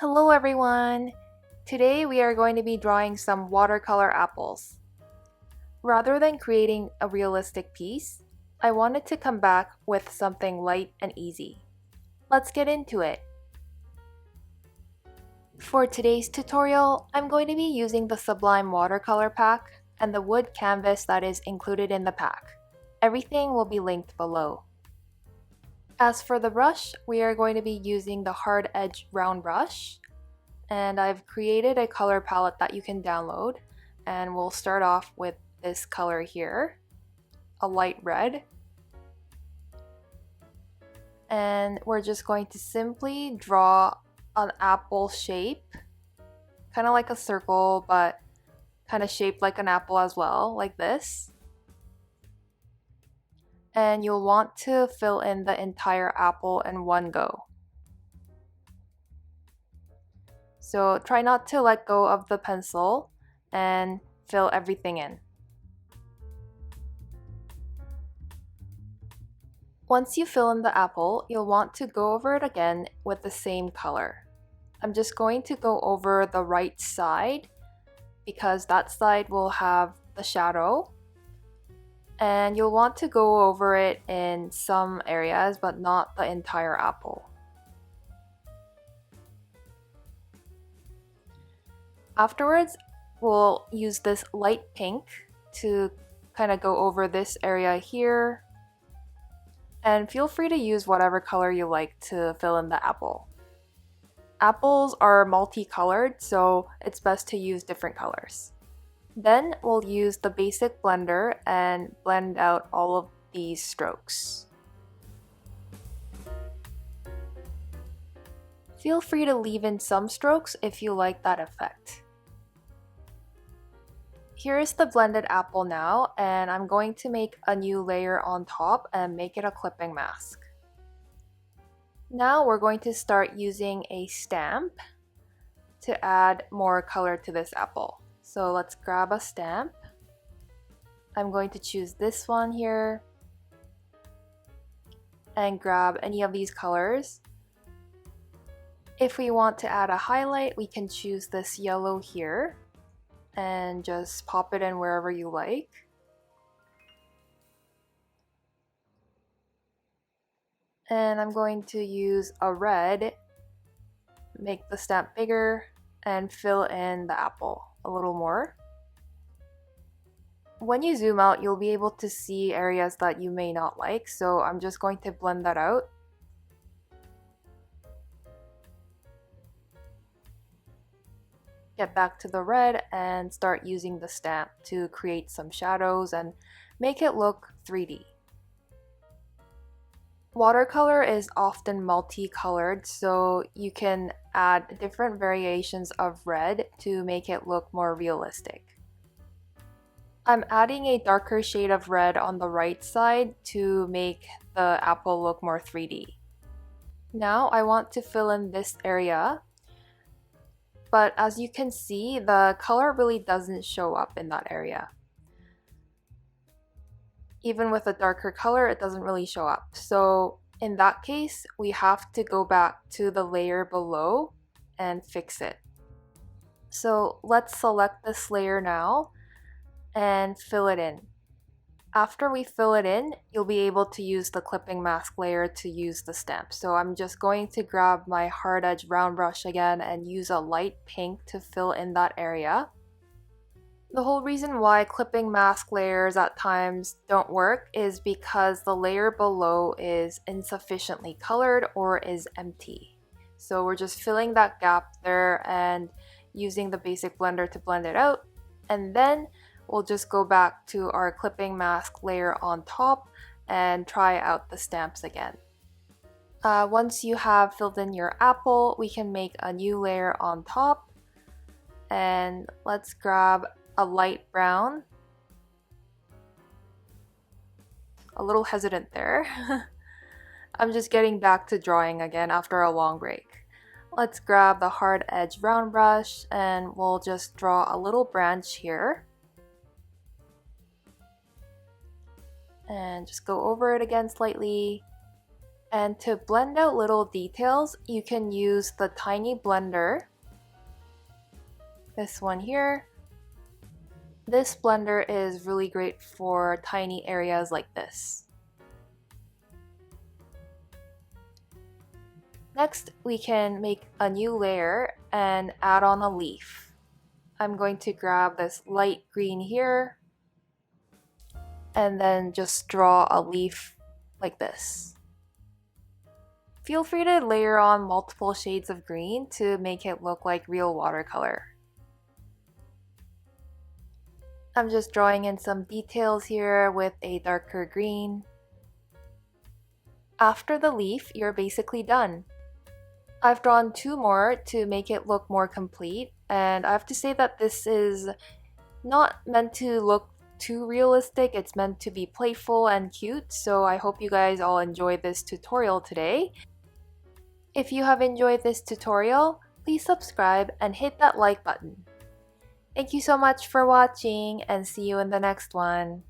Hello everyone! Today we are going to be drawing some watercolor apples. Rather than creating a realistic piece, I wanted to come back with something light and easy. Let's get into it! For today's tutorial, I'm going to be using the Sublime Watercolor pack and the wood canvas that is included in the pack. Everything will be linked below. As for the brush, we are going to be using the hard edge round brush, and I've created a color palette that you can download, and we'll start off with this color here, a light red, and we're just going to simply draw an apple shape, kind of like a circle but kind of shaped like an apple as well, like this. And you'll want to fill in the entire apple in one go. So try not to let go of the pencil and fill everything in. Once you fill in the apple, you'll want to go over it again with the same color. I'm just going to go over the right side because that side will have the shadow. And you'll want to go over it in some areas, but not the entire apple. Afterwards, we'll use this light pink to kind of go over this area here. And feel free to use whatever color you like to fill in the apple. Apples are multicolored, so it's best to use different colors. Then we'll use the basic blender and blend out all of these strokes. Feel free to leave in some strokes if you like that effect. Here is the blended apple now, and I'm going to make a new layer on top and make it a clipping mask. Now we're going to start using a stamp to add more color to this apple. So let's grab a stamp. I'm going to choose this one here and grab any of these colors. If we want to add a highlight, we can choose this yellow here and just pop it in wherever you like. And I'm going to use a red, make the stamp bigger, and fill in the apple a little more. When you zoom out, you'll be able to see areas that you may not like, so I'm just going to blend that out. Get back to the red and start using the stamp to create some shadows and make it look 3D. Watercolor is often multicolored, so you can add different variations of red to make it look more realistic. I'm adding a darker shade of red on the right side to make the apple look more 3D. Now I want to fill in this area, but as you can see, the color really doesn't show up in that area. Even with a darker color, it doesn't really show up. So in that case, we have to go back to the layer below and fix it. So let's select this layer now and fill it in. After we fill it in, you'll be able to use the clipping mask layer to use the stamp. So I'm just going to grab my hard edge round brush again and use a light pink to fill in that area. The whole reason why clipping mask layers at times don't work is because the layer below is insufficiently colored or is empty. So we're just filling that gap there and using the basic blender to blend it out. And then we'll just go back to our clipping mask layer on top and try out the stamps again. Once you have filled in your apple, we can make a new layer on top. And let's grab a light brown. A little hesitant there. I'm just getting back to drawing again after a long break. Let's grab the hard edge round brush and we'll just draw a little branch here. And just go over it again slightly And to blend out little details, you can use the tiny blender. This one here. This blender is really great for tiny areas like this. Next, we can make a new layer and add on a leaf. I'm going to grab this light green here and then just draw a leaf like this. Feel free to layer on multiple shades of green to make it look like real watercolor. I'm just drawing in some details here with a darker green. After the leaf, you're basically done. I've drawn two more to make it look more complete, and I have to say that this is not meant to look too realistic. It's meant to be playful and cute, so I hope you guys all enjoyed this tutorial today. If you have enjoyed this tutorial, please subscribe and hit that like button. Thank you so much for watching, and see you in the next one.